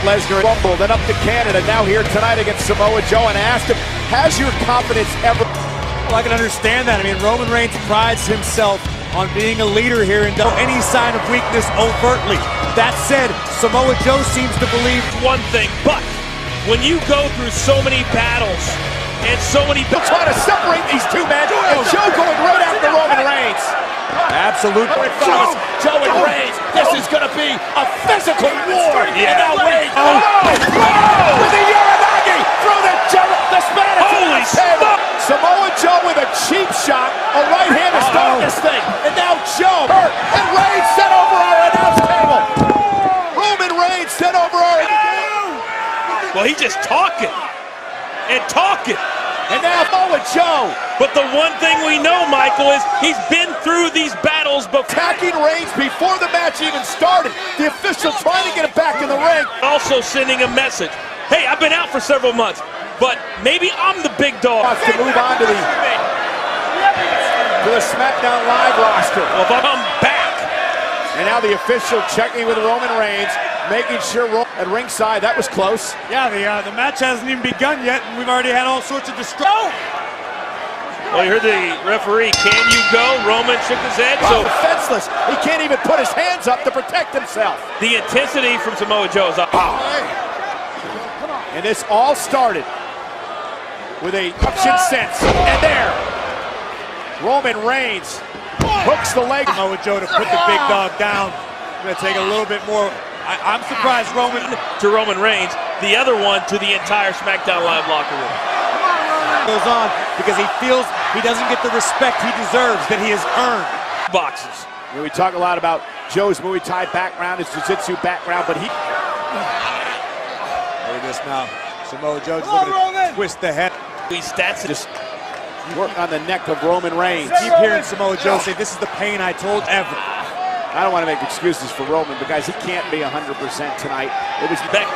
Lesnar rumbled, then up to Canada, now here tonight against Samoa Joe, and asked him, has your confidence ever... Well, I can understand that. I mean, Roman Reigns prides himself on being a leader here and don't any sign of weakness overtly. That said, Samoa Joe seems to believe one thing, but when you go through so many battles and so many... Trying to separate these two men, and Joe going right after Roman Reigns. absolutely. Joe and Reigns, this is going to be a physical war. Yeah. And now Reigns, with the Uranagi through the Spanish Holy table. Samoa Joe with a cheap shot, a right hand to start this thing. And now Joe hurt, and Reigns sent over our announce table. Roman Reigns sent over our... Well, he's just talking and talking. And now Samoa Joe. But the one thing we know, Michael, is he's been through these battles before. Attacking Reigns before the match even started. The official trying to get him back in the ring. Also sending a message. Hey, I've been out for several months, but maybe I'm the big dog. Wants to move on to the SmackDown Live roster. Well, if I'm back. And now the official checking with Roman Reigns, making sure at ringside. That was close. Yeah, the match hasn't even begun yet, and we've already had all sorts of destruction. Well, you heard the referee. Can you go? Roman shook his head. So So defenseless. He can't even put his hands up to protect himself. the intensity from Samoa Joe is up. And this all started with a option sense. And there, Roman Reigns hooks the leg. Samoa Joe to put the big dog down. Going to take a little bit more. I'm surprised Roman To Roman Reigns, the other one to the entire SmackDown Live locker room. goes on because he feels he doesn't get the respect he deserves, that he has earned. Boxes. You know, we talk a lot about Joe's Muay Thai background, his jiu-jitsu background, but he... Look at this now. Samoa Joe just looking to twist the head. These stats just work on the neck of Roman Reigns. Keep hearing Samoa Joe say, this is the pain I told ever. I don't want to make excuses for Roman, but guys, he can't be 100% tonight. It was respect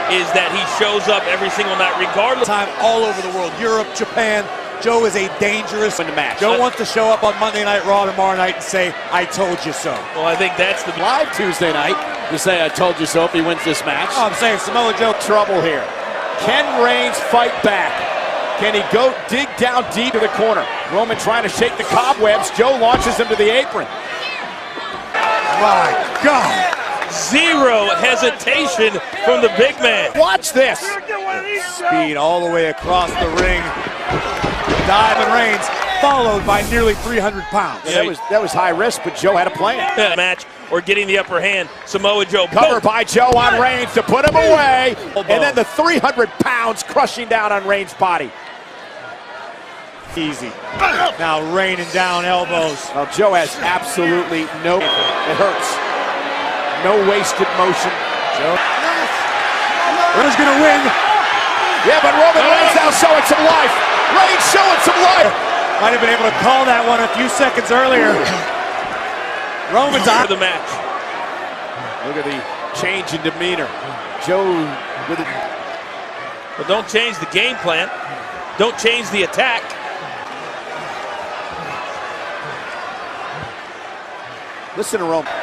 is that he shows up every single night, regardless. Time all over the world, Europe, Japan. Joe is a dangerous in the match. Joe wants to show up on Monday Night Raw tomorrow night and say, I told you so. Well, I think that's the live Tuesday night to say, I told you so if he wins this match. Oh, I'm saying Samoa Joe. Trouble here. Can Reigns fight back? Can he go dig down deep to the corner? Roman trying to shake the cobwebs. Joe launches him to the apron. My God. zero hesitation from the big man. Watch this. Speed all the way across the ring. Diamond Reigns, followed by nearly 300 pounds. Yeah, that was high risk, but Joe had a plan. Match or getting the upper hand. Samoa Joe. Cover by Joe on Reigns to put him away. And then the 300 pounds crushing down on Reigns' body. Easy. Now raining down elbows. Well, Joe has absolutely no... It hurts. No wasted motion. Joe. Who's going to win? Yeah, but Roman Reigns now showing some life. Reigns showing some life. Might have been able to call that one a few seconds earlier. Roman's out of the match. Look at the change in demeanor. Joe with it. Well, don't change the game plan. Don't change the attack. Listen to Roman.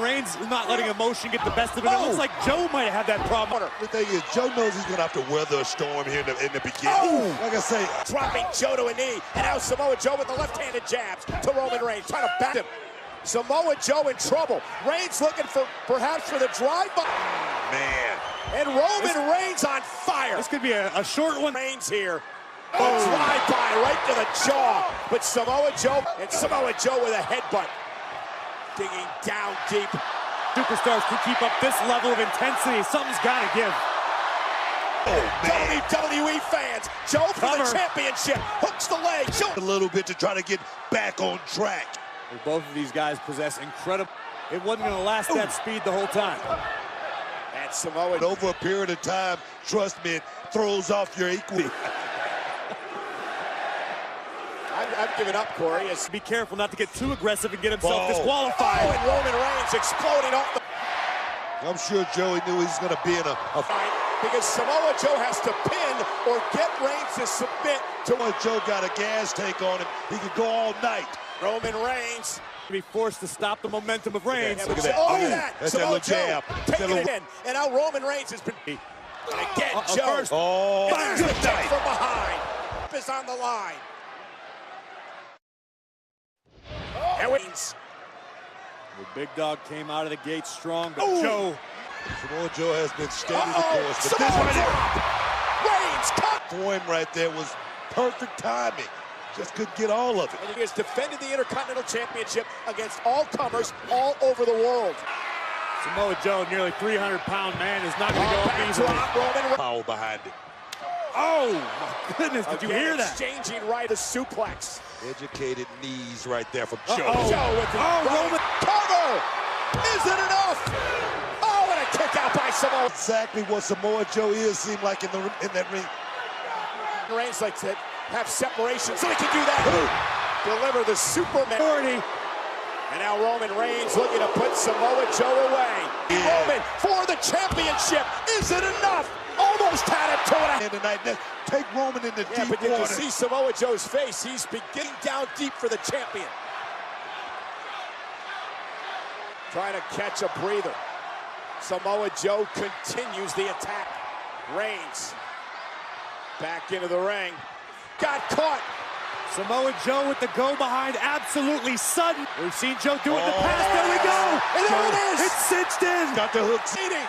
Reigns is not letting emotion get the best of him. It looks like Joe might have had that problem. The thing is, Joe knows he's going to have to weather a storm here in the beginning. Like I say, Dropping Joe to a knee, and now Samoa Joe with the left-handed jabs to Roman Reigns, trying to back him. Samoa Joe in trouble. Reigns looking perhaps for the drive-by. man. And Roman Reigns on fire. This could be a short one. Reigns here. Drive-by right to the jaw. But Samoa Joe with a headbutt. Digging down deep. Superstars can keep up this level of intensity. Something's got to give. WWE fans, Joe for the championship. Hooks the leg. Joe. A little bit to try to get back on track. Both of these guys possess incredible. It wasn't going to last that speed the whole time. And Samoa, And over a period of time, trust me, it throws off your equity. I've given up, Corey. Be careful not to get too aggressive and get himself disqualified. And Roman Reigns exploding off the... I'm sure Joey knew he's going to be in a fight because Samoa Joe has to pin or get Reigns to submit to... Joe got a gas tank on him. He could go all night. Roman Reigns. Be forced to stop the momentum of Reigns. Look at that. Oh, look at that. That's that Samoa little jab. Joe taking it in. And now Roman Reigns has been... And again, Joe. First. Oh, And there's the kick from behind. Is on the line. And Reigns. The big dog came out of the gate strong, but Ooh. Joe. Samoa Joe has been steady the course. But this Samoa right drop. here, Reigns cut. for him right there was perfect timing. Just couldn't get all of it. And he has defended the Intercontinental Championship against all comers all over the world. Samoa Joe, nearly 300-pound man, is not going to go up Back easily. drop, Roman Reigns. Power behind it. Oh, my goodness, did you hear that? Exchanging right to suplex. Educated knees right there from Joe. Joe with the Roman cover. Is it enough? Oh, and a kick out by Samoa. Exactly what Samoa Joe is, seemed like in that ring. Reigns likes to have separation, so he can do that. Deliver the Superman. 40. And now Roman Reigns looking to put Samoa Joe away. Yeah. Roman for the championship. Is it enough? Almost had it to it. And tonight, take Roman into Yeah, deep but did you water. see Samoa Joe's face? He's beginning down deep for the champion. Trying to catch a breather. Samoa Joe continues the attack. Reigns back into the ring. Got caught. Samoa Joe with the go behind, absolutely sudden. We've seen Joe do it in the past. There we go. And there it is. It's cinched in. Got the hook. Seating.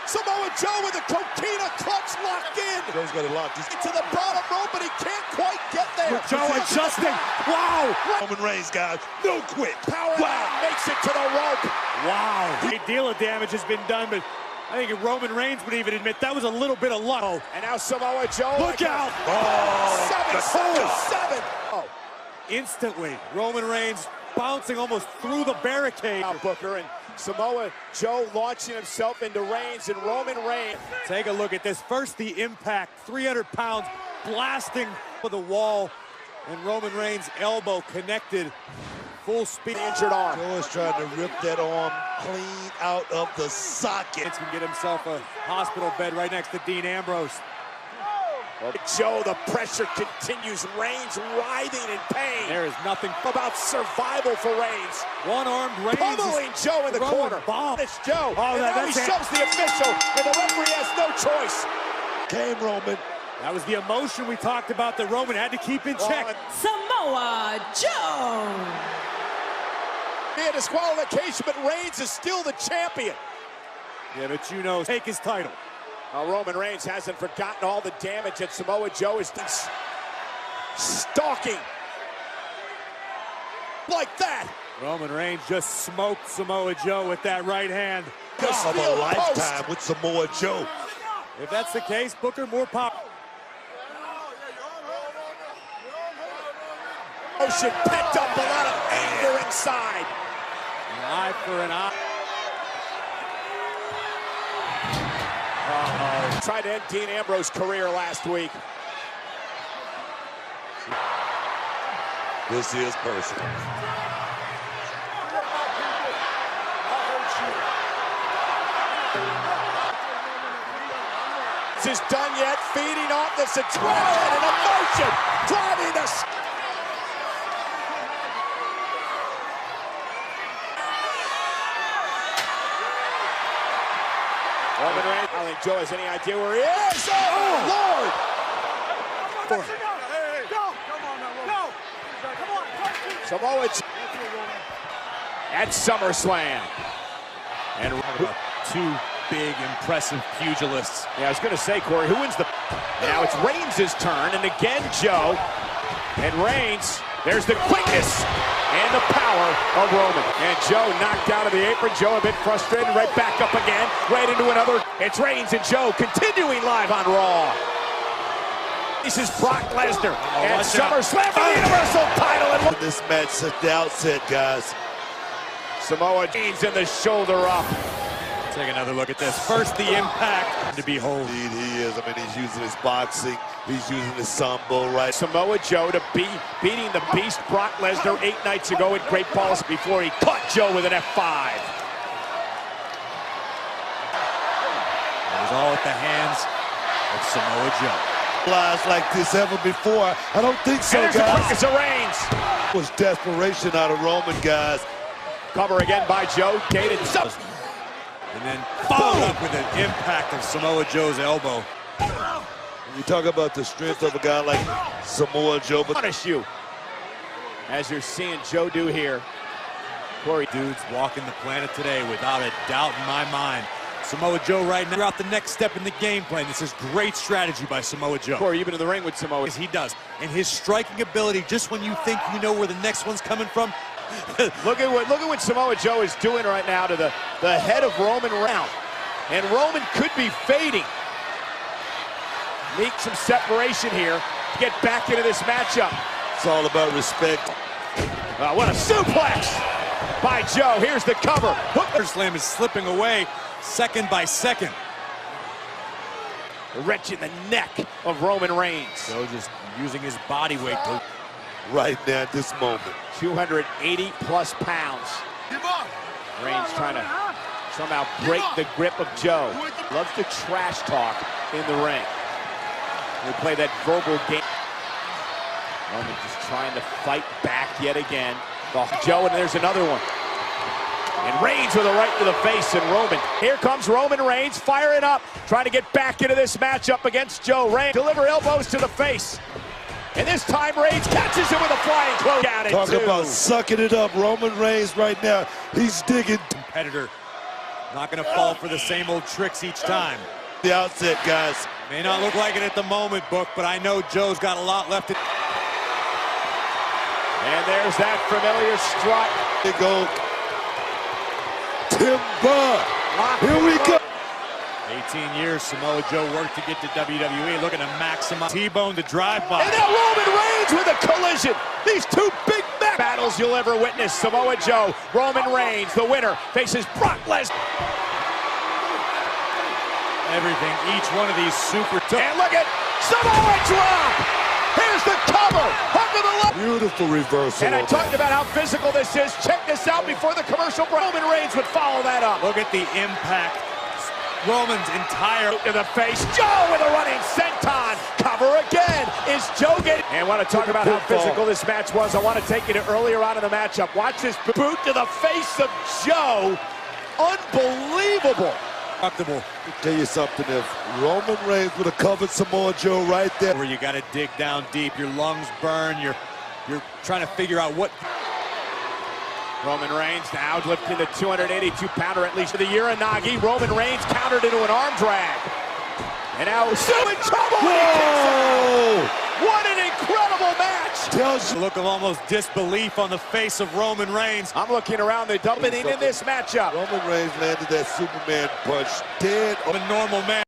Samoa Joe with a coquina clutch locked in. Joe's got it locked. He's To the bottom rope, but he can't quite get there. With Joe adjusting. Wow. Roman Reigns, guys. No quit. Power makes it to the rope. Wow. A great deal of damage has been done, but I think Roman Reigns would even admit that was a little bit of luck. And now Samoa Joe. Look out. Seven. Oh. Instantly, Roman Reigns bouncing almost through the barricade. Now Booker and Samoa Joe launching himself into Reigns, and Roman Reigns. Take a look at this. First, the impact, 300 pounds blasting for the wall, and Roman Reigns' elbow connected, full speed. Injured arm. Joe is trying to rip that arm clean out of the socket. Reigns can get himself a hospital bed right next to Dean Ambrose. Joe, the pressure continues. Reigns writhing in pain. There is nothing About survival for Reigns. one-armed Reigns. Pummeling Joe in the throwing corner. bombs. It's Joe. Oh, and now he that's it. shoves the official, and the referee has no choice. Came Roman. That was the emotion we talked about that Roman had to keep in check. Samoa Joe. Be a disqualification, but Reigns is still the champion. Yeah, but you know, take his title. Roman Reigns hasn't forgotten all the damage that Samoa Joe is stalking. Like that. Roman Reigns just smoked Samoa Joe with that right hand. The Of steel a lifetime post. with Samoa Joe. If that's the case, Booker more pop. Motion pent up, a lot of anger inside. An eye for an eye. Tried to end Dean Ambrose's career last week. This is personal. This is done yet, feeding off this adrenaline and emotion, driving the... Roman Reigns, I don't think Joe has any idea where he is. Oh, Lord! Samoa Joe at SummerSlam. And Two big, impressive pugilists. yeah, I was going to say, Corey, who wins the... Now it's Reigns' turn, and again, Joe. And Reigns, there's the quickness and the power of Roman. And Joe knocked out of the apron. Joe a bit frustrated, right back up again, right into another. It's Reigns and Joe continuing live on Raw. This is Brock Lesnar at SummerSlam for the Universal title. And This match at the outset, guys. Samoa Reigns in the shoulder up. Take another look at this. First, the impact to behold. Indeed, he is. I mean, he's using his boxing. He's using his sambo, right? Samoa Joe to be beating the Beast Brock Lesnar 8 nights ago at Great Balls before he caught Joe with an F5. It was all at the hands of Samoa Joe. Lies like this ever before. I don't think so, and there's the guys. quickest of Reigns. It was desperation out of Roman, guys. Cover again by Joe. Gated. And then followed up with an impact of Samoa Joe's elbow. When you talk about the strength of a guy like Samoa Joe, but Punish you. As you're seeing Joe do here. Corey. Dudes walking the planet today without a doubt in my mind. Samoa Joe right now out the next step in the game plan. This is great strategy by Samoa Joe. Corey, you've been in the ring with Samoa. He does. And his striking ability, just when you think you know where the next one's coming from. Look at what Samoa Joe is doing right now to the head of Roman Reigns. And Roman could be fading. Need some separation here to get back into this matchup. it's all about respect. What a suplex by Joe. Here's the cover. Hooker slam is slipping away second by second. A wrench in the neck of Roman Reigns. Joe just using his body weight to Right now at this moment. 280 plus pounds. Reigns trying to somehow break the grip of Joe. Loves to trash talk in the ring. We play that verbal game. Roman just trying to fight back yet again. Joe, and there's another one. And Reigns with a right to the face, and Roman. Here comes Roman Reigns, firing up, trying to get back into this matchup against Joe. Reigns deliver elbows to the face. And this time Reigns catches him with a flying cloak out. Talk about sucking it up. Roman Reigns right now, he's digging. competitor. Not going to fall for the same old tricks each time. The outset, guys. May not look like it at the moment, Book, but I know Joe's got a lot left. And there's that familiar strut. They go. Timber. Here we go. 18 years Samoa Joe worked to get to WWE, looking to maximize T-bone to drive by. And now Roman Reigns with a collision. These two big battles you'll ever witness. Samoa Joe, Roman Reigns, the winner, faces Brock Lesnar. Everything, each one of these super tough. And look at Samoa drop. Here's the cover. Hook of the left. Beautiful reversal. And I talked about how physical this is. Check this out before the commercial. Roman Reigns would follow that up. Look at the impact. Roman's entire To the face. Joe with a running senton. Cover again. Is Joe getting... And I want to talk about how physical this match was. I want to take you to earlier on in the matchup. Watch this boot to the face of Joe. Unbelievable. Comfortable. Tell you something, if Roman Reigns would have covered Samoa Joe right there. Where you got to dig down deep, your lungs burn, you're trying to figure out what. Roman Reigns now lifting the 282-pounder at least for the Uranagi. Roman Reigns countered into an arm drag. And now still in trouble. Whoa! What an incredible match. Tells A you. look of almost disbelief on the face of Roman Reigns. I'm looking around the dumping in this matchup. Roman Reigns landed that Superman punch dead. A normal man.